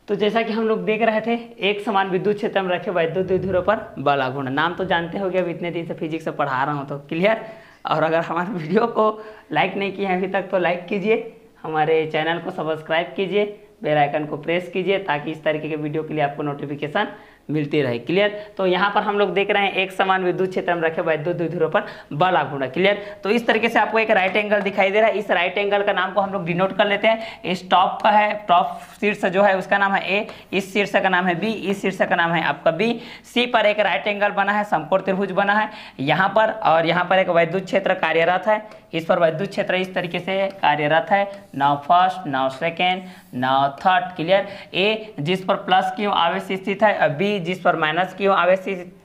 तो जैसा कि हम लोग देख रहे थे, एक समान विद्युत क्षेत्र में रखे वैद्युत द्विध्रुव पर बल आघूर्ण। नाम तो जानते हो गए, अब इतने दिन से फिजिक्स से पढ़ा रहा हूँ तो क्लियर। और अगर हमारे वीडियो को लाइक नहीं किया है अभी तक तो लाइक कीजिए, हमारे चैनल को सब्सक्राइब कीजिए, बेल आइकन को प्रेस कीजिए ताकि इस तरीके के वीडियो के लिए आपको नोटिफिकेशन मिलती रहे। क्लियर। तो यहाँ पर हम लोग देख रहे हैं एक समान विद्युत क्षेत्र में रखे वैद्युत द्विध्रुव पर बल आघूर्ण। क्लियर। तो इस तरीके से आपको एक राइट एंगल दिखाई दे रहा है। इस राइट एंगल का नाम को हम लोग डिनोट कर लेते हैं। इस टॉप का है, टॉप शीर्ष जो है उसका नाम है ए, इस शीर्ष का नाम है बी, इस शीर्ष का नाम है आपका बी। सी पर एक राइट एंगल बना है, समकोण त्रिभुज बना है यहाँ पर, और यहाँ पर एक वैद्युत क्षेत्र कार्यरत है। इस पर वैद्युत क्षेत्र इस तरीके से कार्यरत है। Now first, now second, now third. Clear. ए जिस पर प्लस क्यू आवेश स्थित है और बी जिस पर माइनस क्यू आवेश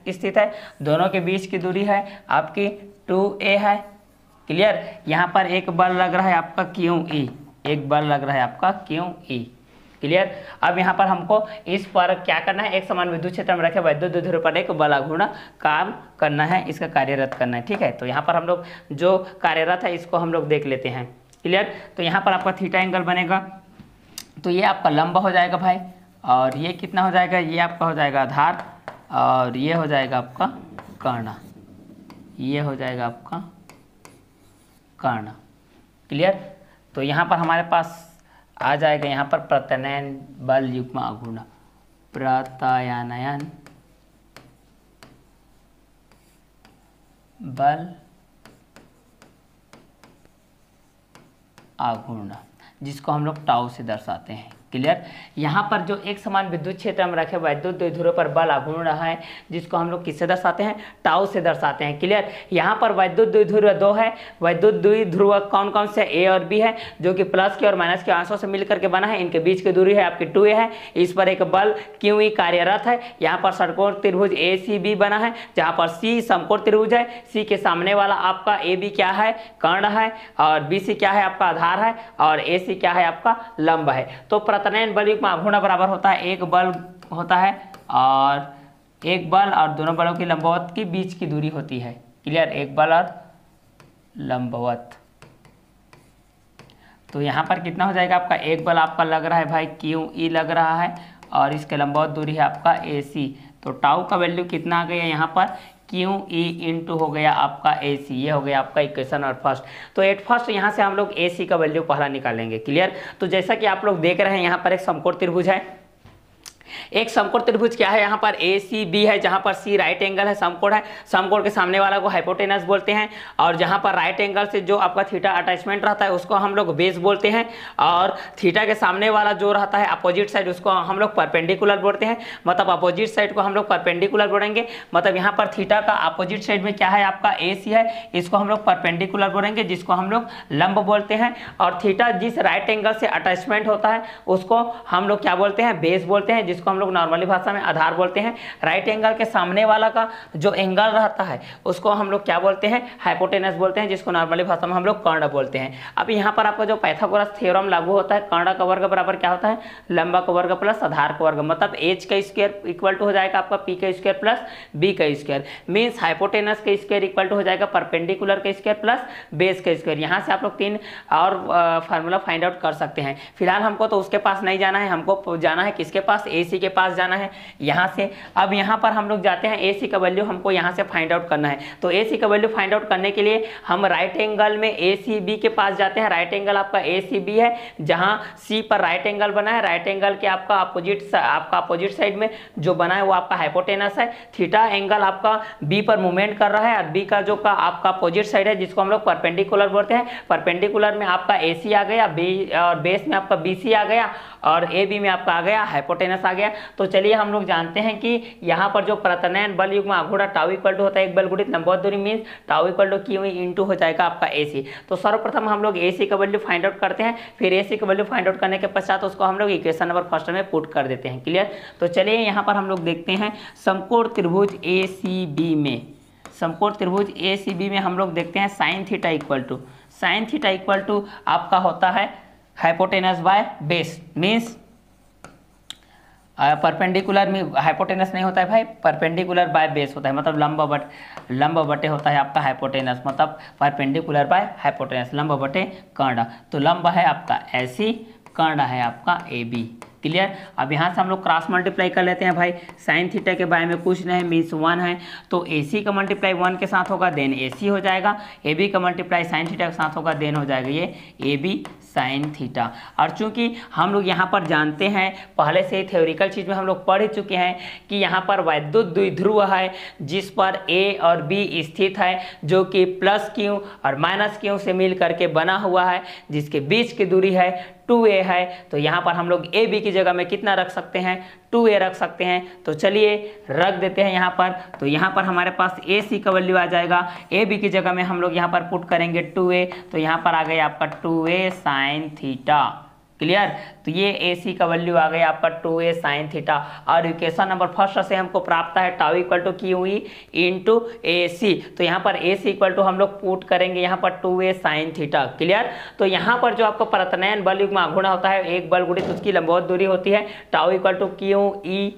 स्थित है, दोनों के बीच की दूरी है आपकी 2a है। क्लियर। यहाँ पर एक बल लग रहा है आपका क्यू ई, एक बल लग रहा है आपका क्यू ई। क्लियर। अब यहाँ पर हमको इस पर क्या करना है, एक समान विद्युत क्षेत्र में रखे वैद्युत द्विध्रुव पर एक बल आघूर्ण काम करना है, इसका कार्यरत करना है। ठीक है। तो यहाँ पर हम लोग जो कार्यरत है इसको हम लोग देख लेते हैं। क्लियर। तो यहाँ पर आपका थीटा एंगल बनेगा, तो ये आपका लंब हो जाएगा भाई, और ये कितना हो जाएगा, ये आपका हो जाएगा आधार, और ये हो जाएगा आपका कर्ण, ये हो जाएगा आपका कर्ण। क्लियर। तो यहाँ पर हमारे पास आ जाएगा यहाँ पर प्रत्यानयन बल युग्म आघूर्ण, प्रत्यानयन बल आघूर्ण, जिसको हम लोग टाउ से दर्शाते हैं। क्लियर। यहाँ पर जो एक समान विद्युत क्षेत्र में रखे वैद्युत द्विध्रुव पर बल आघूर्ण है, जिसको हम लोग किससे दर्शाते हैं, टाउ से दर्शाते हैं। क्लियर। यहाँ पर वैद्युत द्विध्रुव दो है। वैद्युत द्विध्रुव कौन कौन से, ए और बी है, जो कि प्लस के और माइनस के अंशों से मिलकर के बना है। इनके बीच की दूरी है आपकी 2a है। इस पर एक बल क्यू ई कार्यरत है। यहाँ पर षटकोण त्रिभुज ए सी बी बना है, जहाँ पर सी समकोण त्रिभुज है। सी के सामने वाला आपका ए बी क्या है, कर्ण है, और बी सी क्या है आपका आधार है, और ए सी क्या है आपका लंब है। तो प्रत्यानयन बल युग्म आघूर्ण बराबर होता है, एक बल होता है और एक बल और दोनों बलों की लंबवत के बीच की दूरी होती है। क्लियर। एक बल और लंबवत। तो यहाँ पर कितना हो जाएगा आपका, एक बल आपका लग रहा है भाई क्यू ई लग रहा है, और इसके लंबवत दूरी है आपका ए सी। तो टाउ का वैल्यू कितना आ गया यहाँ पर, क्यू ई इंटू हो गया आपका ए सी। ये हो गया आपका इक्वेशन और फर्स्ट। तो एट फर्स्ट यहाँ से हम लोग ए सी का वैल्यू पहला निकालेंगे। क्लियर। तो जैसा कि आप लोग देख रहे हैं यहाँ पर एक समकोण त्रिभुज है। एक समकोण त्रिभुज क्या है, यहाँ पर ए सी बी है, जहाँ पर सी राइट एंगल है, समकोण है। समकोण के सामने वाला को हाइपोटेनस बोलते हैं, और जहाँ पर राइट एंगल से जो आपका थीटा अटैचमेंट रहता है उसको हम लोग बेस बोलते हैं, और थीटा के सामने वाला जो रहता है अपोजिट साइड उसको हम लोग परपेंडिकुलर बोलते हैं। मतलब अपोजिट साइड को हम लोग परपेंडिकुलर बोलेंगे। मतलब यहाँ पर थीटा का अपोजिट साइड में क्या है आपका ए सी है, इसको हम लोग परपेंडिकुलर बोलेंगे, जिसको हम लोग लंब बोलते हैं। और थीटा जिस राइट एंगल से अटैचमेंट होता है उसको हम लोग क्या बोलते हैं, बेस बोलते हैं, जिसको हम लोग नॉर्मली भाषा में आधार बोलते हैं। राइट एंगल के सामने वाला का जो एंगल रहता है उसको हम लोग क्या बोलते हैं, हाइपोटेनस बोलते हैं, जिसको नॉर्मली भाषा में हम लोग कर्ण बोलते हैं। अब यहाँ पर आपका जो पाइथागोरस थ्योरम लागू होता है, कर्ण का वर्ग बराबर क्या होता है, लंबा का वर्ग प्लस आधार का वर्ग। मतलब एच का स्क्वायर इक्वल टू हो जाएगा आपका पी का स्क्वायर प्लस बी का स्क्वायर। मीन्स हाइपोटेनस का स्क्वायर इक्वल टू हो जाएगा परपेंडिकुलर का स्क्वायर प्लस बेस का स्क्वायर। यहाँ से आप लोग तीन और फार्मूला फाइंड आउट कर सकते हैं। फिलहाल हमको तो उसके पास नहीं जाना है, हमको जाना है किसके पास, ए सी के पास जाना है यहाँ से। अब यहाँ पर हम लोग जाते हैं, ए सी का वैल्यू हमको यहाँ से फाइंड आउट करना है। तो ए सी का वैल्यू फाइंड आउट करने के लिए हम राइट एंगल में ए सी बी के पास जाते हैं। राइट एंगल आपका ए सी बी है, जहाँ सी पर राइट एंगल बना है। राइट एंगल के आपका अपोजिट साइड में जो बना है वो आपका हाइपोटेनस है। थीटा एंगल आपका बी पर मूवमेंट कर रहा है, और बी का जो का आपका अपोजिट साइड है जिसको हम लोग परपेंडिकुलर बोलते हैं। परपेंडिकुलर में आपका ए सी आ गया, बी और बेस में आपका बी सी आ गया, और ए बी में आपका आ गया हाइपोटेनस आ गया। तो चलिए हम लोग जानते हैं कि यहाँ पर जो प्रत्यानयन बल युग्म आघूर्ण टाउ इक्वल टू होता है एक बल गुणित लंबवत दूरी, means tau equal to Q into हो जाएगा आपका ए सी। तो सर्वप्रथम हम लोग ए सी का वैल्यू फाइंड आउट करते हैं, फिर ए सी का वैल्यू फाइंड आउट करने के पश्चात उसको हम लोग इक्वेशन नंबर फर्स्ट में पुट कर देते हैं। क्लियर। तो चलिए यहाँ पर हम लोग देखते हैं समकोण त्रिभुज ए सी बी में, समकोण त्रिभुज ए सी बी में हम लोग देखते हैं साइन थीटा इक्वल टू आपका होता है hypotenuse by base. Means perpendicular में हाइपोटेनस नहीं होता है भाई, परपेंडिकुलर बाय बेस होता है। मतलब लंब बटे होता है आपका हाइपोटेनस, मतलब परपेंडिकुलर बाय हाइपोटेनस, लंब बटे कर्ण। तो लंब है आपका ऐसी, कर्ण है आपका ए बी। क्लियर। अब यहाँ से हम लोग क्रॉस मल्टीप्लाई कर लेते हैं भाई, साइन थीटा के बारे में कुछ नहीं, मीन्स 1 है, तो ए सी का मल्टीप्लाई 1 के साथ होगा, देन ए सी हो जाएगा, ए बी का मल्टीप्लाई साइन थीटा के साथ होगा, देन हो जाएगा ये ए बी साइन थीटा। और चूंकि हम लोग यहाँ पर जानते हैं, पहले से ही थ्योरिकल चीज़ में हम लोग पढ़ चुके हैं कि यहाँ पर वैद्युत द्विध्रुव है जिस पर ए और बी स्थित है, जो कि प्लस क्यू और माइनस क्यू से मिल करके बना हुआ है, जिसके बीच की दूरी है 2a है। तो यहाँ पर हम लोग ए बी की जगह में कितना रख सकते हैं, 2a रख सकते हैं। तो चलिए रख देते हैं यहाँ पर। तो यहाँ पर हमारे पास ए सी का वैल्यू आ जाएगा, ए बी की जगह में हम लोग यहाँ पर पुट करेंगे 2a, तो यहाँ पर आ गया आपका 2a साइन थीटा। क्लियर। तो ये ए सी का वैल्यू आ गया आपका 2a साइन थीटा। और इक्वेशन नंबर फर्स्ट से हमको प्राप्त है tau equal to q E into A C. तो यहाँ पर ए सी इक्वल टू हम लोग पुट करेंगे यहाँ पर 2a साइन थीटा। क्लियर। तो यहाँ पर जो आपको प्रत्नयन बल युग्म आघूर्ण होता है, एक बल गुणित उसकी लंबवत दूरी होती है, tau equal to q E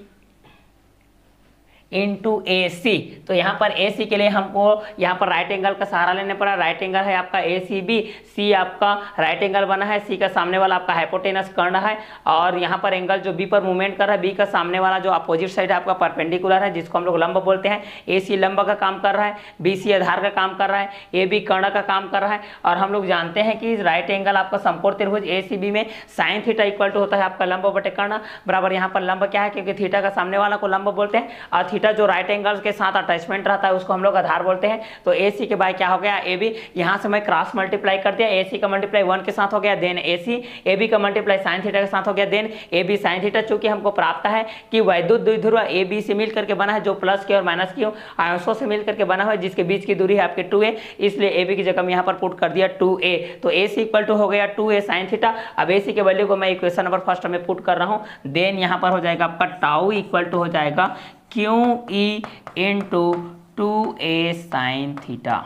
into A C. तो यहाँ पर ए सी के लिए हमको यहाँ पर राइट एंगल का सहारा लेने पड़ा। राइट एंगल है आपका ए सी बी, सी आपका राइट एंगल बना है, सी का सामने वाला आपका हाइपोटेनस कर्ण है, और यहाँ पर एंगल जो बी पर मूवमेंट कर रहा है, बी का सामने वाला जो अपोजिट साइड है आपका परपेंडिकुलर है, जिसको हम लोग लंब बोलते हैं। ए सी लंब का काम कर रहा है, बी सी आधार का काम कर रहा है, ए बी कर्ण का काम कर रहा है। और हम लोग जानते हैं कि राइट एंगल आपका समकोण त्रिभुज ए सी बी में साइन थीटा इक्वल टू होता है आपका लंब बटे कर्ण बराबर यहाँ पर लंब क्या है, क्योंकि थीटा का सामने वाला को लंब बोलते हैं, और थीटा जो राइट एंगल के साथ अटैचमेंट रहता है उसको हम लोग आधार बोलते हैं। तो ए सी के बाद क्या हो गया, ए बी, यहाँ से मैं क्रॉस मल्टीप्लाई कर दिया, ए सी का मल्टीप्लाई 1 के साथ हो गया, then A C, A B का मल्टीप्लाई साइन थीटा के साथ हो गया, then A B sine theta. चूंकि हमको प्राप्त है कि वैद्युत द्विध्रुव ए बी से मिल करके बना है, जो प्लस के और माइनस के आंशों से मिल करके बना हुआ है, जिसके बीच की दूरी है आपके 2a, इसलिए ए बी की जगह में यहाँ पर पुट कर दिया 2a। तो ए सी इक्वल टू हो गया 2a साइन थीटा। अब ए सी के वैल्यू को मैं इक्वेशन नंबर फर्स्ट में पुट कर रहा हूँ, देन यहाँ पर हो जाएगा आपका टाउ इक्वल टू हो जाएगा Q E into 2a sine theta.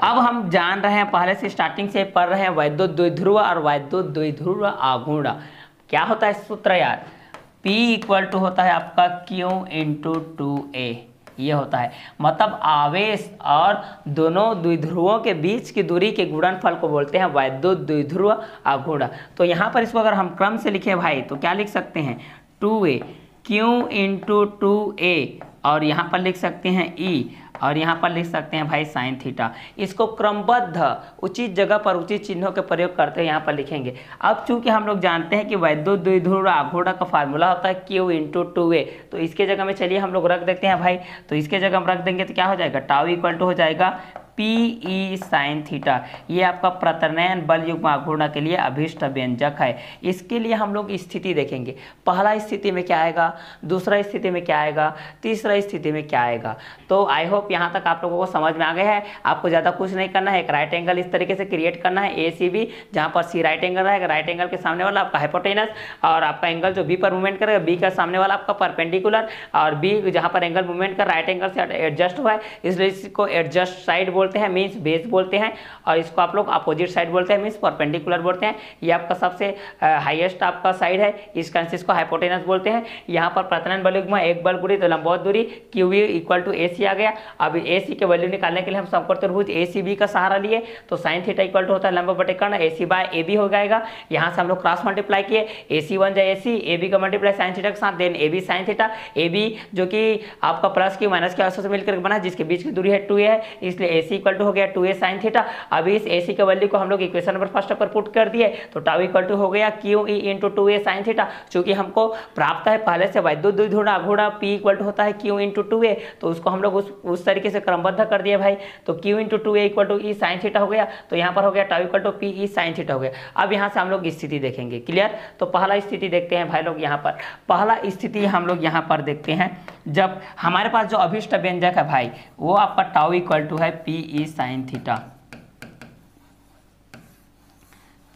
अब हम जान रहे हैं, पहले से स्टार्टिंग से पढ़ रहे हैं, वैद्युत द्विध्रुव और वैद्युत द्विध्रुव आघूर्ण क्या होता है सूत्र यार, P इक्वल टू होता है आपका Q इंटू 2a, ये होता है मतलब आवेश और दोनों द्विध्रुवों के बीच की दूरी के गुणनफल को बोलते हैं वैद्युत द्विध्रुव आघूर्ण। तो यहाँ पर इसको अगर हम क्रम से लिखें भाई तो क्या लिख सकते हैं, 2a Q इंटू 2a, और यहाँ पर लिख सकते हैं E, और यहाँ पर लिख सकते हैं भाई साइन थीटा। इसको क्रमबद्ध उचित जगह पर उचित चिन्हों के प्रयोग करते हैं यहाँ पर लिखेंगे। अब चूंकि हम लोग जानते हैं कि वैद्युत द्विध्रुव आघूर्ण का फार्मूला होता है Q इंटू 2a, तो इसके जगह में चलिए हम लोग रख देते हैं भाई। तो इसके जगह हम रख देंगे तो क्या हो जाएगा, टाउ इक्वल टू हो जाएगा Pe साइन थीटा। ये आपका प्रत्नयन बल युग्म आघूर्ण के लिए अभीष्ट व्यंजक है। इसके लिए हम लोग स्थिति देखेंगे, पहला स्थिति में क्या आएगा, दूसरा स्थिति में क्या आएगा, तीसरा स्थिति में क्या आएगा। तो आई होप यहाँ तक आप लोगों को समझ में आ गया है। आपको ज़्यादा कुछ नहीं करना है, एक राइट एंगल इस तरीके से क्रिएट करना है ए सी बी, जहाँ पर सी राइट एंगल रहेगा, राइट एंगल के सामने वाला आपका हाइपोटेनस, और आपका एंगल जो बी पर मूवमेंट करेगा, बी का सामने वाला आपका परपेंडिकुलर, और बी जहाँ पर एंगल मूवमेंट कर राइट एंगल से एडजस्ट हुआ है, इसलिए इसको एडजस्ट साइड बोलते हैं, मीन्स बेस बोलते हैं, और इसको आप लोग अपोजिट साइड बोलते हैं, मीन्स परपेंडिकुलर बोलते हैं। ये आपका सबसे हाईएस्ट आपका साइड है, इसको हाइपोटेनस बोलते हैं। यहाँ पर प्रत्नयन बल युग्म एक बल गुणित लंबवत दूरी क्यू वी इक्वल टू ए सी आ गया। अब ए सी के वैल्यू निकालने के लिए हम समकोण त्रिभुज ए सी बी का सहारा लिए, तो साइन थीटा इक्वल टू होता है लंब बटे कर्ण ए सी बाय ए बी हो जाएगा। यहाँ से हम लोग क्रॉस मल्टीप्लाई किए, ए सी वन जाए ए सी, ए बी का मल्टीप्लाई साइन थीटा के साथ, then A B sine theta, A B जो कि आपका प्लस की माइनस के आंसर से मिलकर बना, जिसके बीच की दूरी है 2a है, इसलिए ए सी इक्वल टू हो गया 2a साइन थीटा। अब इस ए सी के वैल्यू को हम लोग इक्वेशन नंबर फर्स्ट पर पुट कर दिए, तो टाउ इक्वल टू हो गया Q E into 2a sine theta. चूंकि हमको प्राप्त है पहले से वैद्युत द्विध्रुव आघूर्ण P इक्वल टू होता है क्यू इंटू 2a, तो उसको हम लोग उस तरीके से क्रमबद्ध कर दिए भाई। तो Q into 2a equal to E sine theta हो गया, तो यहाँ पर हो गया tau equal to P E sine theta हो गया। अब यहाँ से हम लोग स्थिति देखेंगे। क्लियर। तो पहला स्थिति देखते हैं भाई लोग, यहाँ पर पहला स्थिति हम लोग यहाँ पर देखते हैं, जब हमारे पास जो अभीष्ट व्यंजक है भाई वो आपका टाउ इक्वल टू है P E sine theta,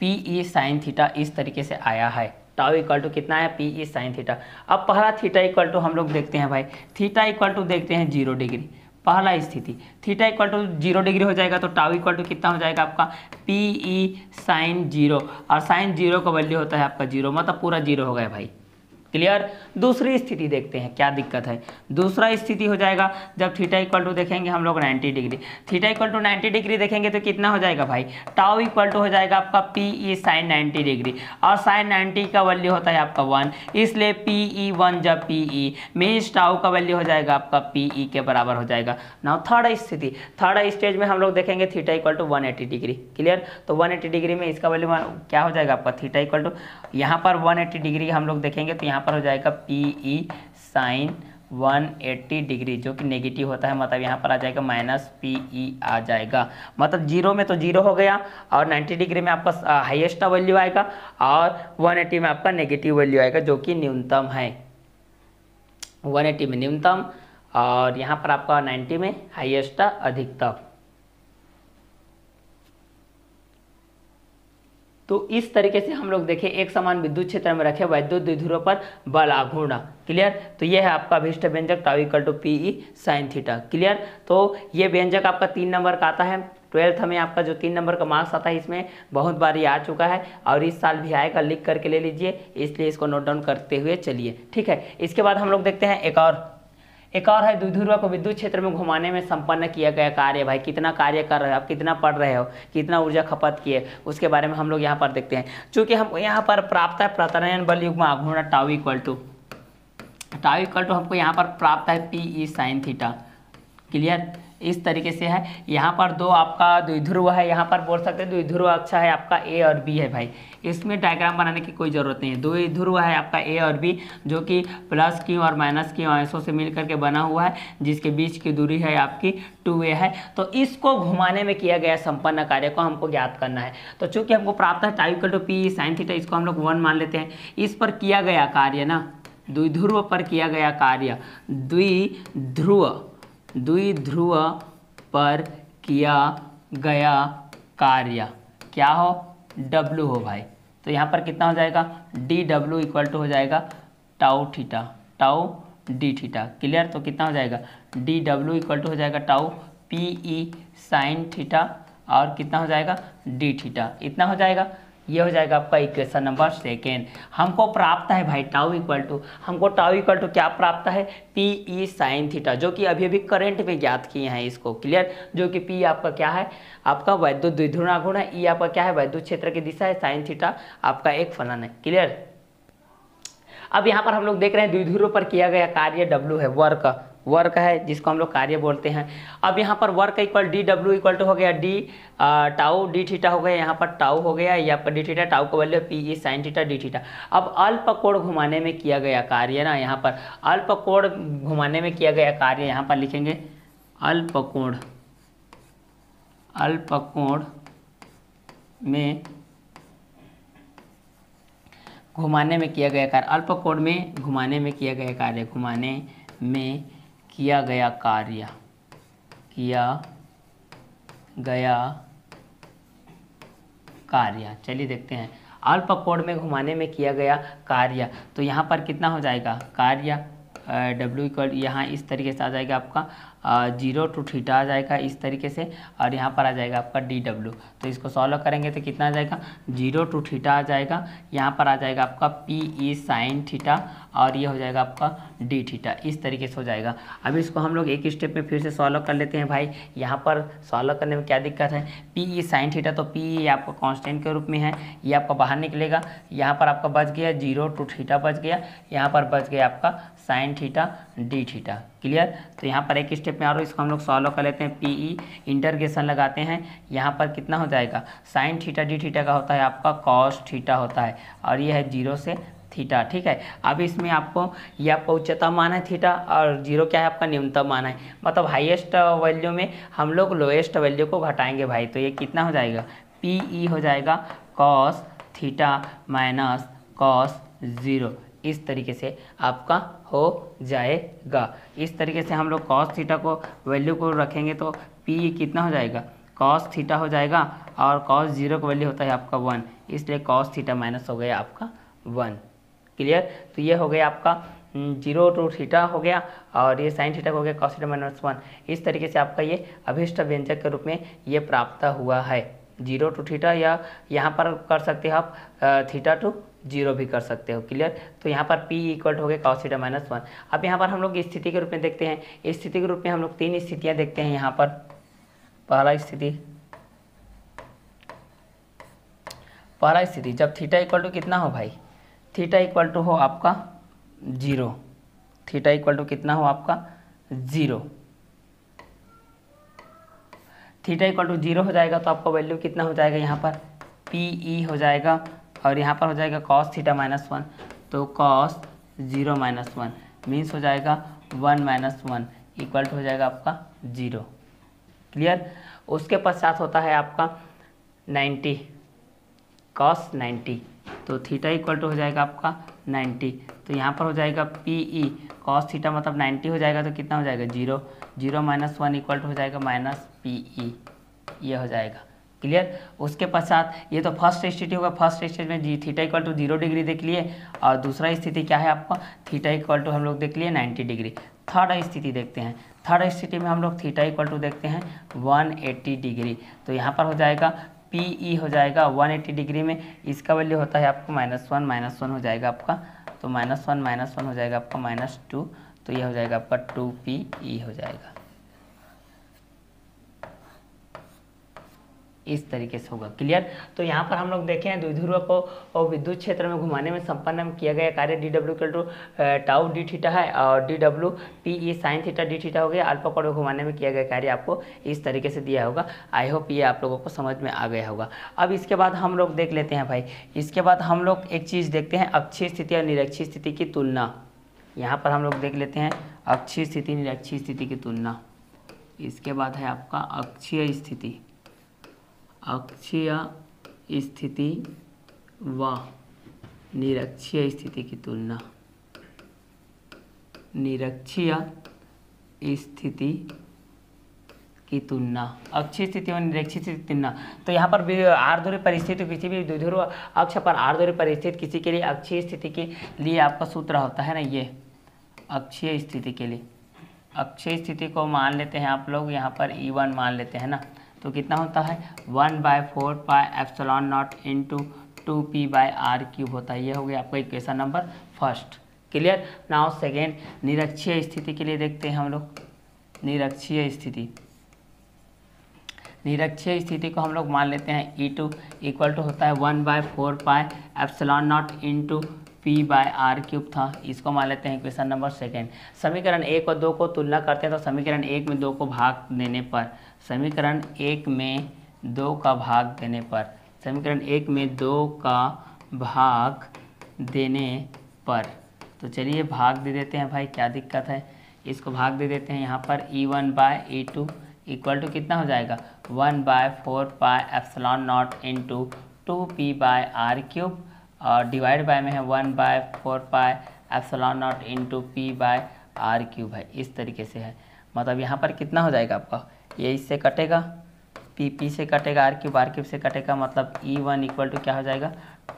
P E sine theta इस तरीके से आया है। टाउ इक्वल टू कितना है, पी ई साइन थीटा। अब पहला थीटा इक्वल टू हम लोग देखते हैं भाई, थीटा इक्वल टू देखते हैं 0 डिग्री। पहला स्थिति थीटा इक्वल टू 0 डिग्री हो जाएगा, तो टाउ इक्वल टू कितना हो जाएगा आपका पी ई साइन 0, और साइन 0 का वैल्यू होता है आपका 0, मतलब पूरा 0 हो गया भाई। क्लियर। दूसरी स्थिति देखते हैं क्या दिक्कत है। दूसरा स्थिति हो जाएगा जब थीटा इक्वल टू देखेंगे हम लोग 90 degree, theta equal to 90 degree देखेंगे तो कितना हो जाएगा भाई, टाउ इक्वल टू हो जाएगा आपका पी ई साइन 90 डिग्री, और साइन 90 का वैल्यू होता है आपका 1, इसलिए पी ई 1 जब पी ई मीन्स टाउ का वैल्यू हो जाएगा आपका पी ई के बराबर हो जाएगा। नाउ थर्ड स्थिति, थर्ड स्टेज में हम लोग देखेंगे theta equal to 180 degree. Clear. तो 180 डिग्री में इसका वैल्यू क्या हो जाएगा आपका, थीटा इक्वल टू यहाँ पर 180 डिग्री हम लोग देखेंगे तो यहाँ पर हो जाएगा पी ई साइन 180 डिग्री, जो कि नेगेटिव होता है, मतलब यहाँ पर आ जाएगा माइनस पी ई आ जाएगा। मतलब जीरो में तो जीरो हो गया, और 90 डिग्री में आपका हाईएस्ट वैल्यू आएगा, और 180 में आपका नेगेटिव वैल्यू आएगा, जो कि न्यूनतम है। 180 में न्यूनतम और यहाँ पर आपका 90 में हाईएस्ट अधिकतम। तो इस तरीके से हम लोग देखें एक समान विद्युत क्षेत्र में रखे वैद्युत द्विध्रुव पर बल आघूर्ण। क्लियर। तो ये है आपका अभिष्ट व्यंजक tau equal to P E sine theta. Clear. तो ये व्यंजक आपका 3 नंबर का आता है। 12th में आपका जो 3 नंबर का मार्क्स आता है इसमें बहुत बार ये आ चुका है, और इस साल भी आएगा, लिख करके ले लीजिए, इसलिए इसको नोट डाउन करते हुए चलिए। ठीक है। इसके बाद हम लोग देखते हैं एक और है द्विध्रुव को विद्युत क्षेत्र में घुमाने में संपन्न किया गया कार्य। भाई कितना कार्य कर रहे हो आप, कितना पढ़ रहे हो, कितना ऊर्जा खपत किए, उसके बारे में हम लोग यहाँ पर देखते हैं। चूंकि हम यहाँ पर प्राप्त है प्रत्यानयन बल युग्म आघूर्ण टाउ इक्वल टू हमको यहाँ पर प्राप्त है P E sine theta. Clear. इस तरीके से है। यहाँ पर दो आपका द्विध्रुव है, यहाँ पर बोल सकते हैं द्विध्रुव अक्ष है आपका ए और बी है। भाई इसमें डायग्राम बनाने की कोई ज़रूरत नहीं है। द्विध्रुव है आपका ए और बी, जो कि प्लस क्यू और माइनस क्यू अंशों से मिल करके बना हुआ है, जिसके बीच की दूरी है आपकी 2a है। तो इसको घुमाने में किया गया संपन्न कार्य को हमको ज्ञात करना है। तो चूंकि हमको प्राप्त है tau equal to P sine theta, इसको हम लोग 1 मान लेते हैं। इस पर किया गया कार्य ना, द्विध्रुव पर किया गया कार्य, द्विध्रुव पर किया गया कार्य क्या हो, W हो भाई। तो यहाँ पर कितना हो जाएगा, dW इक्वल टू हो जाएगा tau theta, tau D theta. Clear. तो कितना हो जाएगा, dW इक्वल टू हो जाएगा tau P E sine theta, और कितना हो जाएगा डी थीटा, इतना हो जाएगा। ये हो जाएगा आपका इक्वेशन नंबर 2। हमको प्राप्त है भाई टाउ इक्वल टू क्या प्राप्त है, पी ई साइन थीटा, जो कि अभी करंट में ज्ञात किए हैं इसको। क्लियर। जो कि पी आपका क्या है, आपका वैद्युत द्विध्रुव आघूर्ण है, ई आपका क्या है, वैद्युत क्षेत्र की दिशा है, साइन थीटा आपका एक फलन है। क्लियर। अब यहाँ पर हम लोग देख रहे हैं द्विध्रुव पर किया गया कार्य W है, वर्क है, जिसको हम लोग कार्य बोलते हैं। अब यहाँ पर work equal dW equal to हो गया टाउ डी थीटा हो गया, यहाँ पर टाउ हो गया, यहाँ पर डी थीटा, टाउ का value P E sine theta D theta. अब अल्प कोण घुमाने में किया गया कार्य ना, यहाँ पर अल्प कोण घुमाने में किया गया कार्य, यहाँ पर लिखेंगे अल्प कोण में घुमाने में किया गया कार्य, अल्प कोण में घुमाने में किया गया कार्य, घुमाने में किया गया कार्य। चलिए देखते हैं अल्प कोण में घुमाने में किया गया कार्य। तो यहाँ पर कितना हो जाएगा कार्य, W इक्वल यहाँ इस तरीके से आ जाएगा आपका 0 टू थीटा आ जाएगा इस तरीके से, और यहाँ पर आ जाएगा आपका dW। तो इसको सॉल्व करेंगे तो कितना आ जाएगा, 0 टू थीटा आ जाएगा, यहाँ पर आ जाएगा आपका पी ई साइन थीटा, और ये हो जाएगा आपका डी थीटा। इस तरीके से हो जाएगा। अब इसको हम लोग एक स्टेप में फिर से सॉल्व कर लेते हैं। भाई यहाँ पर सॉल्व करने में क्या दिक्कत है, पी ई साइन थीटा, तो पी ई आपका कांस्टेंट के रूप में है, ये आपका बाहर निकलेगा, यहाँ पर आपका बच गया 0 टू थीटा बच गया, यहाँ पर बच गया आपका sign theta D theta. Clear. तो यहाँ पर एक स्टेप में और इसको हम लोग सॉल्व कर लेते हैं। पी ई इंटीग्रेशन लगाते हैं, यहाँ पर कितना हो जाएगा, साइन थीटा डी थीटा का होता है आपका कॉस थीटा होता है, और ये है 0 से थीटा। ठीक है। अब इसमें आपको ये आपका उच्चतम मान है थीटा, और 0 क्या है आपका न्यूनतम मान है, मतलब हाईएस्ट वैल्यू में हम लोग लोएस्ट वैल्यू को घटाएंगे भाई। तो ये कितना हो जाएगा, पी ई हो जाएगा कॉस थीटा माइनस कॉस 0, इस तरीके से आपका हो जाएगा। इस तरीके से हम लोग कॉस थीटा को वैल्यू को रखेंगे तो पी कितना हो जाएगा, कॉस थीटा हो जाएगा, और कॉस 0 का वैल्यू होता है आपका 1, इसलिए कॉस थीटा माइनस हो गया आपका 1। क्लियर। तो ये हो गया आपका 0 टू थीटा हो गया, और ये साइन थीटा हो गया कॉस थीटा माइनस 1। इस तरीके से आपका ये अभिष्ट व्यंजक के रूप में ये प्राप्त हुआ है, 0 टू थीटा, या यहाँ पर कर सकते हैं आप थीटा टू जीरो भी कर सकते हो। क्लियर। तो यहाँ पर P इक्वल हो गया cos थीटा माइनस 1। अब यहाँ पर हम लोग स्थिति के रूप में देखते हैं। इस स्थिति के रूप में हम लोग 3 स्थितियाँ देखते हैं। यहाँ पर पहला स्थिति जब थीटा इक्वल टू कितना हो भाई, थीटा इक्वल टू हो आपका 0, थीटा इक्वल टू कितना हो आपका 0, थीटा इक्वल टू 0 हो जाएगा तो आपका वैल्यू कितना हो जाएगा, यहाँ पर PE हो जाएगा और यहाँ पर हो जाएगा cos थीटा माइनस 1, तो cos 0 माइनस 1 मीन्स हो जाएगा 1 माइनस 1 इक्वल टू हो जाएगा आपका 0। क्लियर। उसके पश्चात होता है आपका 90 cos 90, तो थीटा इक्वल टू हो जाएगा आपका 90, तो यहाँ पर हो जाएगा PE cos थीटा मतलब 90 हो जाएगा तो कितना हो जाएगा 0, 0 माइनस 1 इक्वल टू हो जाएगा माइनस PE, ये हो जाएगा। क्लियर। उसके पश्चात ये तो फर्स्ट स्थिति होगा। फर्स्ट स्टेज में जी थीटा इक्वल टू 0 डिग्री देख लिए और दूसरा स्थिति क्या है आपका, थीटा इक्वल टू हम लोग देख लिए 90 डिग्री। थर्ड स्थिति देखते हैं। थर्ड स्थिति में हम लोग थीटा इक्वल टू देखते हैं 180 डिग्री, तो यहाँ पर हो जाएगा PE हो जाएगा 180 डिग्री में, इसका वैल्यू होता है आपको -1 हो जाएगा आपका, तो -1 हो जाएगा आपका -2, तो ये हो जाएगा आपका 2PE हो जाएगा। इस तरीके से होगा। क्लियर। तो यहाँ पर हम लोग देखे हैं द्विध्रुव को और विद्युत क्षेत्र में घुमाने में संपन्न किया गया कार्य DW equal to tau D theta है और DW PE sine theta D theta हो गया। अल्फा कोण में घुमाने में किया गया कार्य आपको इस तरीके से दिया होगा। आई होप ये आप लोगों को समझ में आ गया होगा। अब इसके बाद हम लोग देख लेते हैं भाई, इसके बाद हम लोग एक चीज़ देखते हैं, अक्षीय स्थिति और निरक्षीय स्थिति की तुलना। यहाँ पर हम लोग देख लेते हैं अक्षीय स्थिति निरक्षीय स्थिति की तुलना। इसके बाद है आपका अक्षीय स्थिति, अक्षीय स्थिति व निरक्षीय स्थिति की तुलना, निरक्षीय स्थिति की तुलना, अक्षीय स्थिति और निरक्षीय स्थिति की तुलना। तो यहाँ पर आर्द्र परिस्थिति किसी भी द्विध्रुव अक्ष पर आर्द्र परिस्थिति किसी के लिए अक्षीय स्थिति के लिए आपका सूत्र होता है ना, ये अक्षीय स्थिति के लिए, अक्षीय स्थिति को मान लेते हैं आप लोग यहाँ पर E1 मान लेते हैं ना, तो कितना होता है 1/4 pi epsilon naught into 2p/r³ होता है। ये हो गया आपका equation number first. Clear. Now second निरक्षीय स्थिति के लिए देखते हैं हम लोग। निरक्षीय स्थिति, निरक्षीय स्थिति को हम लोग मान लेते हैं E2 इक्वल टू होता है 1/4 pi epsilon naught into p/r³ था, इसको मान लेते हैं इक्वेशन नंबर सेकेंड। समीकरण 1 और 2 को तुलना करते हैं तो समीकरण 1 में 2 को भाग देने पर, समीकरण 1 में 2 का भाग देने पर, समीकरण 1 में 2 का भाग देने पर, तो चलिए भाग दे देते हैं भाई, क्या दिक्कत है, इसको भाग दे देते हैं। यहाँ पर E1/E2 इक्वल टू कितना हो जाएगा 1/4 pi epsilon naught into 2p/r³ और डिवाइड बाय में है 1/4 pi epsilon naught into p/r³ है। इस तरीके से है, मतलब यहाँ पर कितना हो जाएगा आपका, ये इससे कटेगा, p से कटेगा, r³ से कटेगा, मतलब E1 इक्वल टू क्या हो जाएगा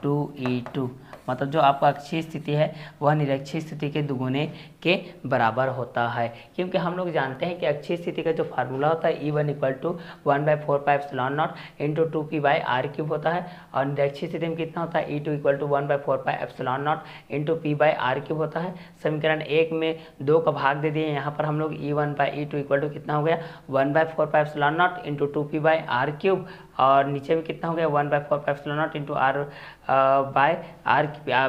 2E2, मतलब जो आपका अक्षीय स्थिति है वह निरक्षीय स्थिति के दुगुने के बराबर होता है। क्योंकि हम लोग जानते हैं कि अक्षीय स्थिति का जो फार्मूला होता है E1 equal to 1/4 pi epsilon naught into 2p/r³ होता है और निरक्षीय स्थिति में कितना होता है E2 equal to 1/4 pi epsilon naught into p/r³ होता है। समीकरण 1 में 2 का भाग दे दिए, यहाँ पर हम लोग E1/E2 इक्वल टू कितना हो गया 1/4 pi epsilon naught into 2p/r³ और नीचे में कितना हो गया 1/4 pi epsilon naught into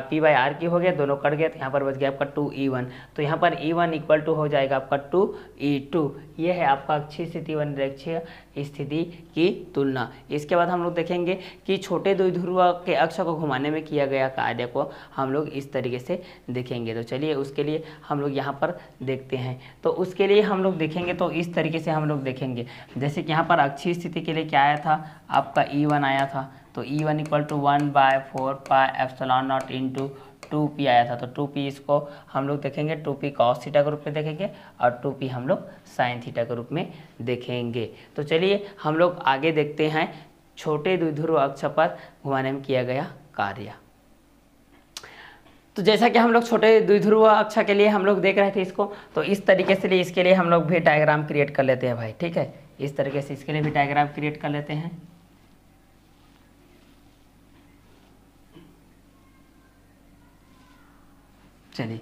p/r³ हो गया, दोनों कट गए तो यहाँ पर बच गया आपका 2E1, तो यहाँ पर E1 इक्वल टू हो जाएगा आपका 2E2। ये है आपका अक्षीय स्थिति व निरक्षीय स्थिति की तुलना। इसके बाद हम लोग देखेंगे कि छोटे द्विध्रुव के अक्ष को घुमाने में किया गया कार्य को हम लोग इस तरीके से देखेंगे। तो चलिए उसके लिए हम लोग यहाँ पर देखते हैं, तो उसके लिए हम लोग देखेंगे तो इस तरीके से हम लोग देखेंगे। जैसे कि यहाँ पर अक्षीय स्थिति के लिए क्या आया था आपका E1 आया था, तो E1 equal to 1/4 pi epsilon naught into 2p आया था, तो 2p इसको हम लोग देखेंगे 2p cos थीटा के रूप में देखेंगे और 2p हम लोग साइन थीटा के रूप में देखेंगे। तो चलिए हम लोग आगे देखते हैं छोटे द्विध्रुव अक्ष पर घुमाने में किया गया कार्य। तो जैसा कि हम लोग छोटे द्विध्रुव अक्ष के लिए हम लोग देख रहे थे इसको, तो इस तरीके से इसके लिए हम लोग भी डायग्राम क्रिएट कर लेते हैं भाई, ठीक है। इस तरीके से इसके लिए भी डायग्राम क्रिएट कर लेते हैं। चलिए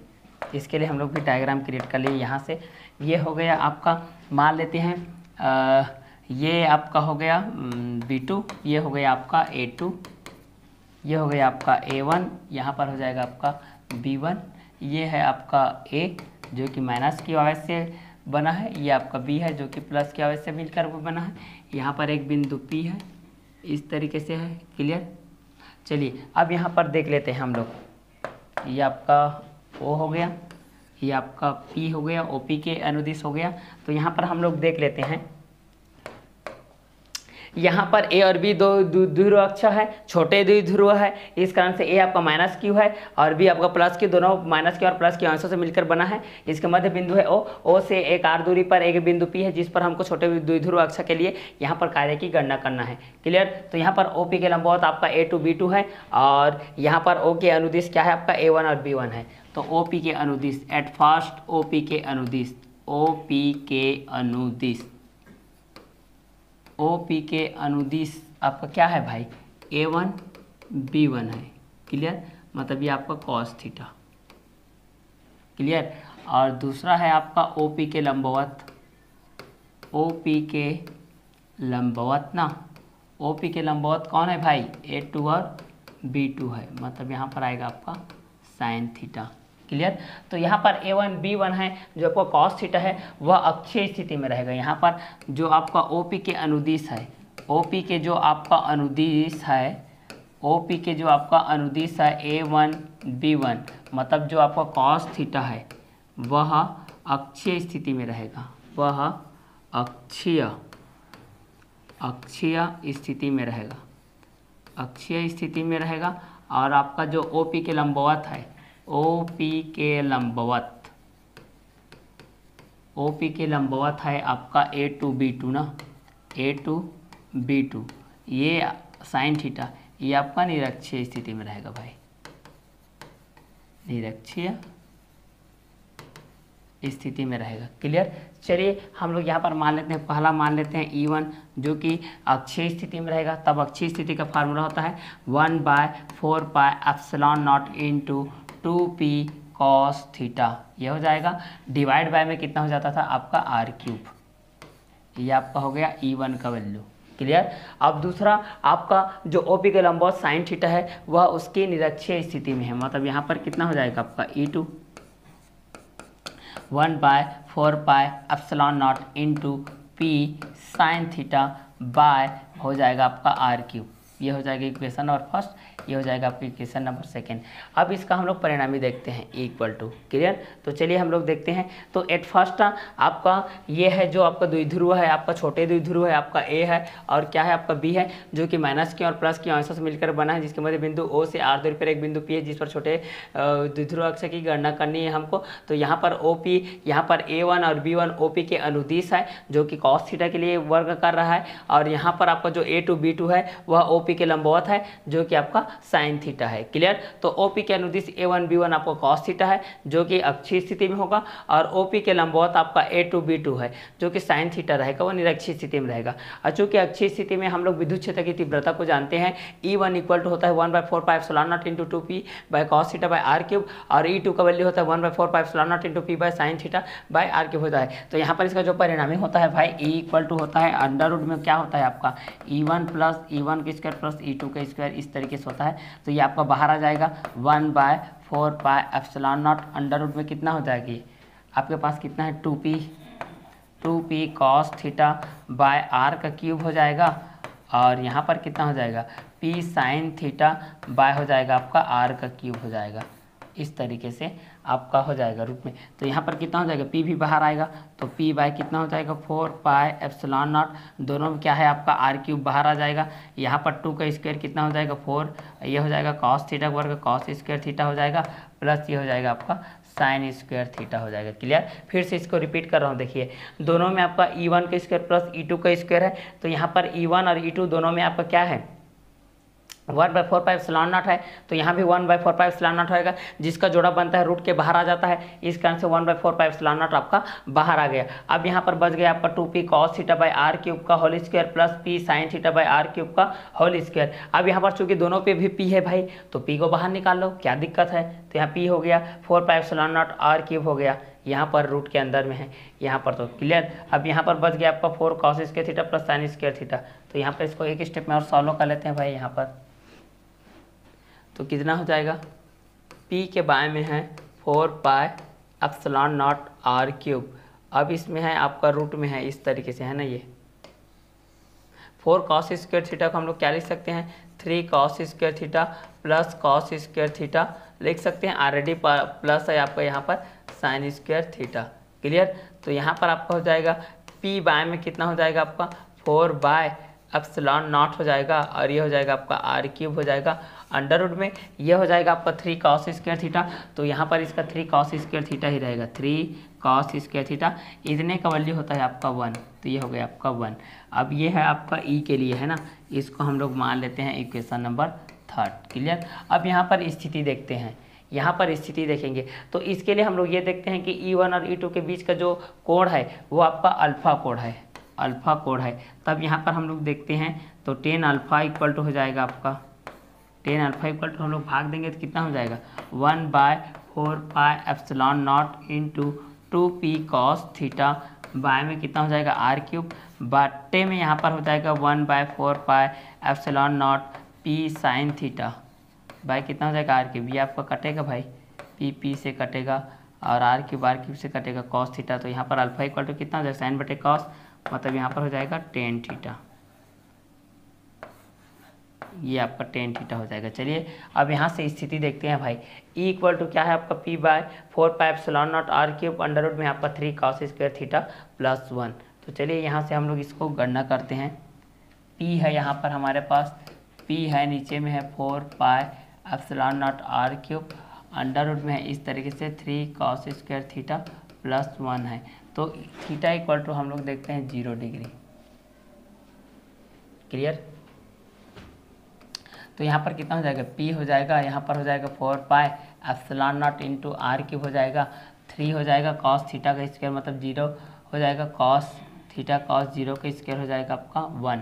इसके लिए हम लोग भी डायग्राम क्रिएट कर लिए। यहाँ से ये हो गया आपका, मान लेते हैं ये आपका हो गया B2, ये हो गया आपका A2, ये हो गया आपका A1, यहाँ पर हो जाएगा आपका B1, ये है आपका A जो कि माइनस की वजह से बना है, ये आपका B है जो कि प्लस की वजह से मिलकर बना है, यहाँ पर एक बिंदु P है, इस तरीके से है। क्लियर। चलिए अब यहाँ पर देख लेते हैं हम लोग, ये आपका O हो गया, ये आपका P हो गया, OP के अनुदिश हो गया। तो यहाँ पर हम लोग देख लेते हैं, यहाँ पर A और B दो ध्रुव अक्ष है, छोटे द्विध्रुव है, इस कारण से A आपका माइनस क्यू है और B आपका प्लस क्यू, दोनों माइनस क्यू और प्लस क्यू अंशों से मिलकर बना है। इसके मध्य बिंदु है O से एक आर दूरी पर एक बिंदु P है, जिस पर हमको छोटे द्विध्रुव अक्ष के लिए यहाँ पर कार्य की गणना करना है। क्लियर। तो यहाँ पर OP के लंबवत आपका A2 B2 है और यहाँ पर O के अनुदिश क्या है आपका A1 और B1 है। तो OP के अनुदिश, एट फर्स्ट OP के अनुदिश, OP के अनुदिश, OP के अनुदिश आपका क्या है भाई, A1 B1 है। क्लियर। मतलब ये आपका cos थीटा। क्लियर। और दूसरा है आपका OP के लंबवत, OP के लंबवत ना, OP के लंबवत कौन है भाई, A2 और B2 है। मतलब यहाँ पर आएगा आपका साइन थीटा। क्लियर। तो यहाँ पर A1 B1 है जो आपका cos थीटा है, वह अक्षीय स्थिति में रहेगा। यहाँ पर जो आपका OP के अनुदिश है, OP के जो आपका अनुदिश है, OP के जो आपका अनुदिश है A1 B1, मतलब जो आपका cos थीटा है वह अक्षीय स्थिति में रहेगा, वह अक्षीय स्थिति में रहेगा, अक्षीय स्थिति में रहेगा। और आपका जो OP के लंबवत है, OP के लंबवत, OP के लंबवत है आपका A2 B2 ना, A2 B2, ये साइन थीटा, ये आपका निरक्षीय स्थिति में रहेगा भाई, निरक्षीय स्थिति में रहेगा। क्लियर। चलिए हम लोग यहाँ पर मान लेते हैं, पहला मान लेते हैं E1 जो कि अक्षीय स्थिति में रहेगा। तब अक्षीय स्थिति का फार्मूला होता है 1/4 pi epsilon naught into 2p cos theta. ये हो जाएगा, डिवाइड बाय में कितना हो जाता था आपका r³। ये आपका हो गया E1 का वैल्यू। क्लियर। अब दूसरा आपका जो OP के लंबवत साइन थीटा है वह उसकी निरक्षीय स्थिति में है। मतलब यहाँ पर कितना हो जाएगा आपका E2 1/4 pi epsilon naught into p sign theta bye हो जाएगा आपका r³। ये हो जाएगा इक्वेशन नंबर फर्स्ट, ये हो जाएगा आपका इक्वेशन नंबर सेकेंड। अब इसका हम लोग परिणामी देखते हैं इक्वल टू। क्लियर। तो चलिए हम लोग देखते हैं। तो एट फर्स्ट आपका ये है जो आपका द्विध्रुव है, आपका छोटे द्विध्रुव है, आपका A है और क्या है आपका B है, जो कि माइनस के और प्लस के अंशों से मिलकर बना है, जिसके मध्य बिंदु O से R दूरी पर एक बिंदु P है, जिस पर छोटे द्विध्रुव अक्ष की गणना करनी है हमको। तो यहाँ पर OP, यहाँ पर A1 और B1 OP के अनुदिश है जो कि cos थीटा के लिए वर्क कर रहा है। और यहाँ पर आपका जो A2 B2 है वह OP के लंबवत है जो कि आपका साइन थीटा है। क्लियर। तो OP के अनुदिश A1 B1 आपका cos थीटा है जो कि अक्षीय स्थिति में होगा, और OP के लंबवत आपका A2 B2 है जो कि साइन थीटा रहेगा, वह निरक्षीय स्थिति में रहेगा। और चूंकि अक्षीय स्थिति में हम लोग विद्युत क्षेत्र की तीव्रता को जानते हैं, E1 इक्वल टू होता है 1/4 pi epsilon naught into 2p by cos theta by r³, और E2 का वैल्यू होता है 1/4 pi epsilon naught into p by sine theta by r³ होता है। तो यहाँ पर इसका जो परिणामी होता है भाई E इक्वल टू होता है अंडर रूट में क्या होता है आपका E1 प्लस E1 का स्क्वायर प्लस E2 का स्क्वायर, इस तरीके से होता है। तो ये आपका बाहर आ जाएगा 1/4 pi epsilon naught, under root में कितना हो जाएगी आपके पास कितना है 2p cos theta by r³ हो जाएगा, और यहाँ पर कितना हो जाएगा p साइन थीटा बाय हो जाएगा आपका r³ हो जाएगा। इस तरीके से आपका हो जाएगा रूप में। तो यहाँ पर कितना हो जाएगा p भी बाहर आएगा, तो p बाय कितना हो जाएगा 4 पाई एप्सिलॉन नॉट, दोनों में क्या है आपका r³ बाहर आ जाएगा। यहाँ पर 2 का स्क्वायर कितना हो जाएगा 4, ये हो जाएगा cos थीटा वर्ग cos स्क्वायर थीटा हो जाएगा, प्लस ये हो जाएगा आपका साइन स्क्वायर थीटा हो जाएगा। क्लियर। फिर से इसको रिपीट कर रहा हूँ, देखिए दोनों में आपका E1 का स्क्वायर प्लस E2 का स्क्वायर है। तो यहाँ पर E1 और E2 दोनों में आपका क्या है 1/4πε0 है, तो यहाँ भी 1/4πε0 होएगा, जिसका जोड़ा बनता है रूट के बाहर आ जाता है, इस कारण से 1/4πε0 आपका बाहर आ गया। अब यहाँ पर बच गया आपका 2p cos θ/r³ का whole square plus p sin θ/r³ का होल स्क्वायर। अब यहाँ पर चूंकि दोनों पे भी p है भाई, तो p को बाहर निकाल लो, क्या दिक्कत है। तो यहाँ p हो गया 4πε0 r³ हो गया, यहाँ पर रूट के अंदर में है, यहाँ पर तो क्लियर। अब यहाँ पर बच गया आपका 4 cos square theta plus sin square theta. तो यहाँ पर इसको एक स्टेप में और सॉल्व कर लेते हैं भाई। यहाँ पर तो कितना हो जाएगा, p के बाएं में है 4πε0 r³। अब इसमें है आपका रूट में है इस तरीके से, है ना, ये 4 cos स्क्वायर थीटा को हम लोग क्या लिख सकते हैं, 3 cos square theta plus cos square theta लिख सकते हैं। ऑलरेडी प्लस है आपका यहाँ पर sin स्क्वायर थीटा, क्लियर। तो यहाँ पर आपका हो जाएगा p बाय में कितना हो जाएगा आपका 4/ε0 हो जाएगा, और ये हो जाएगा आपका r³ हो जाएगा। अंडर रूट में ये हो जाएगा आपका 3 cos स्क्वायर थीटा, तो यहाँ पर इसका 3 cos स्क्वायर थीटा ही रहेगा, 3 cos स्क्वायर थीटा। इतने का वैल्यू होता है आपका 1, तो ये हो गया आपका 1। अब ये है आपका ई के लिए, है ना, इसको हम लोग मान लेते हैं इक्वेशन नंबर 3, क्लियर। अब यहाँ पर स्थिति देखते हैं, यहाँ पर स्थिति देखेंगे तो इसके लिए हम लोग ये देखते हैं कि E1 और E2 के बीच का जो कोण है वो आपका अल्फा कोण है, अल्फा कोण है। तब यहाँ पर हम लोग देखते हैं तो tan अल्फा इक्वल टू हो जाएगा आपका, tan अल्फा इक्वल टू हम लोग भाग देंगे तो कितना हो जाएगा 1/4πε0 into 2p cos theta, bye में कितना हो जाएगा r³, बट्टे में यहाँ पर हो जाएगा 1/4πε0 p sin थीटा, बाय कितना हो जाएगा r³, ये आपका कटेगा भाई, p से कटेगा और r³ से कटेगा cos थीटा। तो यहाँ पर अल्फा इक्वल टू कितना हो जाएगा साइन बटे cos, मतलब यहाँ पर हो जाएगा tan थीटा, ये आपका tan थीटा हो जाएगा। चलिए अब यहाँ से स्थिति देखते हैं भाई। E इक्वल टू क्या है आपका p/4πε0 r³ अंडर रूट में आपका 3 cos स्क्वायर थीटा प्लस 1। तो चलिए यहाँ से हम लोग इसको गणना करते हैं। p है यहाँ पर हमारे पास, p है नीचे में है 4πε0 r³ अंडर रूट में है इस तरीके से 3 cos स्क्वायर थीटा प्लस 1 है। तो थीटा इक्वल टू हम लोग देखते हैं 0 डिग्री, क्लियर। तो यहाँ पर कितना हो जाएगा, p हो जाएगा, यहाँ पर हो जाएगा 4πε0 इंटू r³ हो जाएगा, 3 हो जाएगा cos थीटा का स्क्वायर मतलब 0 हो जाएगा, cos थीटा cos 0 का स्क्वायर हो जाएगा आपका 1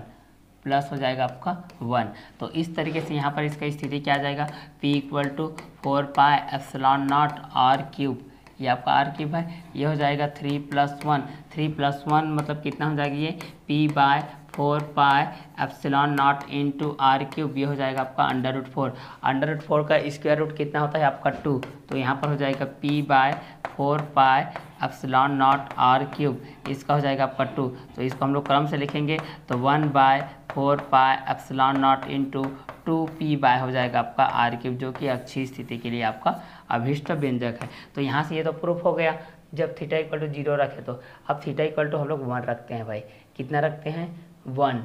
प्लस हो जाएगा आपका 1। तो इस तरीके से यहाँ पर इसका स्थिति क्या आ जाएगा, p इक्वल टू 4πε0 r³, ये आपका r³ है, ये हो जाएगा 3 + 1, 3 + 1 मतलब कितना हो जाएगा ये p/4πε0 इंटू r³, ये हो जाएगा आपका अंडर रूट 4। अंडर रूट 4 का स्क्वायर रूट कितना होता है आपका 2, तो यहाँ पर हो जाएगा p/4πε0 r³, इसका हो जाएगा आपका 2। तो इसको हम लोग क्रम से लिखेंगे तो 1/4πε0 इंटू 2p हो जाएगा आपका r³, जो कि अक्षीय स्थिति के लिए आपका अभिष्ट व्यंजक है। तो यहाँ से ये तो प्रूफ हो गया जब थीटा इक्वल टू 0 रखे तो। अब थीटा इक्वल टू हम लोग 1 रखते हैं भाई, कितना रखते हैं 1,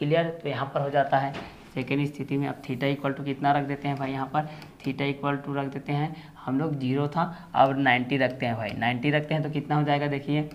क्लियर। तो यहाँ पर हो जाता है सेकेंड स्थिति में। अब थीटा इक्वल टू कितना रख देते हैं भाई, यहाँ पर थीटा इक्वल टू रख देते हैं हम लोग 0 था, अब 90 रखते हैं भाई, 90 रखते हैं तो कितना हो जाएगा देखिए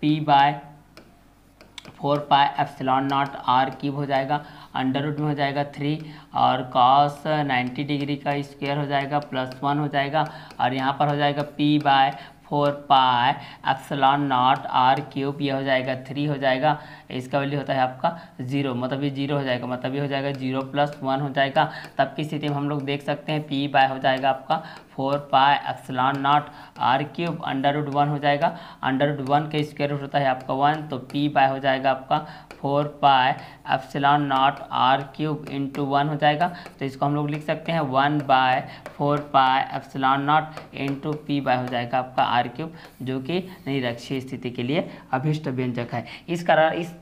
p/4πε0 r³ हो जाएगा, अंडर रूट में हो जाएगा 3 और cos 90 डिग्री का स्क्वायर हो जाएगा प्लस 1 हो जाएगा, और यहाँ पर हो जाएगा p/4πε0 r³, ये हो जाएगा 3 हो जाएगा, इसका वैल्यू होता है आपका 0, मतलब ये 0 हो जाएगा, मतलब ये हो जाएगा 0 + 1 हो जाएगा। तब की स्थिति में हम लोग देख सकते हैं p हो जाएगा आपका 4πε0 r³ अंडर रूट 1 हो जाएगा, अंडर रूट 1 का स्क्वायर रूट होता है आपका 1, तो p हो जाएगा आपका 4πε0 r³ इंटू 1 हो जाएगा। तो इसको हम लोग लिख सकते हैं 1/4πε0 इंटू p हो जाएगा आपका r³, जो कि निरक्षीय स्थिति के लिए अभिष्ट व्यंजक है। इस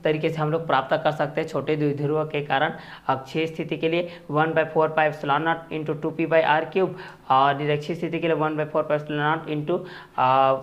तरीके से हम लोग प्राप्त कर सकते हैं छोटे द्विध्रुव के कारण अक्षीय स्थिति के लिए 1/4πε0 इंटू 2p r³, और निरक्षीय स्थिति के लिए 1/4πε0 इंटू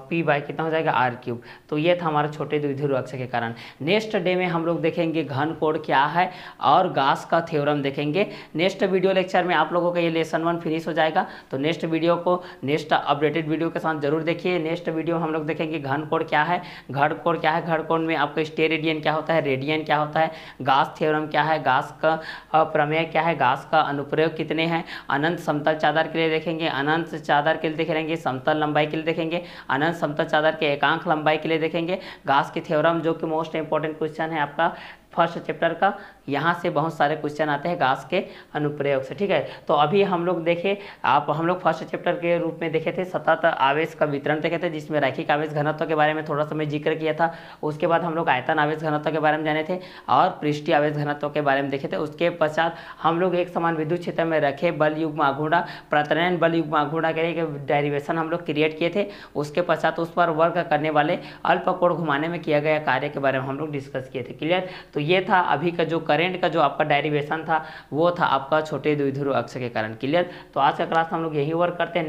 p कितना हो जाएगा r³। तो ये था हमारा छोटे द्विध्रुव अक्ष के कारण। नेक्स्ट डे में हम लोग देखेंगे घन कोण क्या है और गास का थ्योरम देखेंगे। नेक्स्ट वीडियो लेक्चर में आप लोगों का ये लेसन 1 फिनिश हो जाएगा, तो नेक्स्ट वीडियो को नेक्स्ट अपडेटेड वीडियो के साथ जरूर देखिए। नेक्स्ट वीडियो हम लोग देखेंगे घन कोण क्या है, घड़ कोण क्या है, घड़ कोण में आपका स्टेरेडियन क्या होता है। होता है, रेडियन क्या होता है, गास थ्योरम क्या है, गास का प्रमेय क्या है, गास का अनुप्रयोग कितने हैं, अनंत समतल चादर के लिए देखेंगे, अनंत चादर के लिए देखेंगे, समतल लंबाई के लिए देखेंगे, अनंत समतल चादर के एकांक लंबाई के लिए देखेंगे, गास की थ्योरम जो कि मोस्ट इंपॉर्टेंट क्वेश्चन है आपका फर्स्ट चैप्टर का, यहाँ से बहुत सारे क्वेश्चन आते हैं गास के अनुप्रयोग से। ठीक है, तो अभी हम लोग देखे हम लोग फर्स्ट चैप्टर के रूप में देखे थे सतत आवेश का वितरण देखे थे, जिसमें रैखिक आवेश घनत्व के बारे में थोड़ा सा मैं जिक्र किया था। उसके बाद हम लोग आयतन आवेश घनत्व के बारे में जाने थे और पृष्ठीय आवेश घनत्व के बारे में देखे थे। उसके पश्चात हम लोग एक समान विद्युत क्षेत्र में रखे बल युग्म आघूर्ण प्रत्यानयन बल युग्म आघूर्ण के लिए डेरिवेशन हम लोग क्रिएट किए थे। उसके पश्चात उस पर वर्क करने वाले अल्पकोण घुमाने में किया गया कार्य के बारे में हम लोग डिस्कस किए थे। क्लियर, तो ये था अभी का जो करंट का जो आपका डेरिवेशन था वो था आपका छोटे द्विध्रुव अक्ष के कारण। क्लियर, तो आज का क्लास हम लोग यही वर्क करते हैं।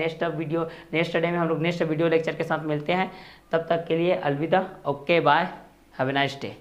नेक्स्ट डे में हम लोग नेक्स्ट वीडियो लेक्चर के साथ मिलते हैं। तब तक के लिए अलविदा, okay bye, have a nice day.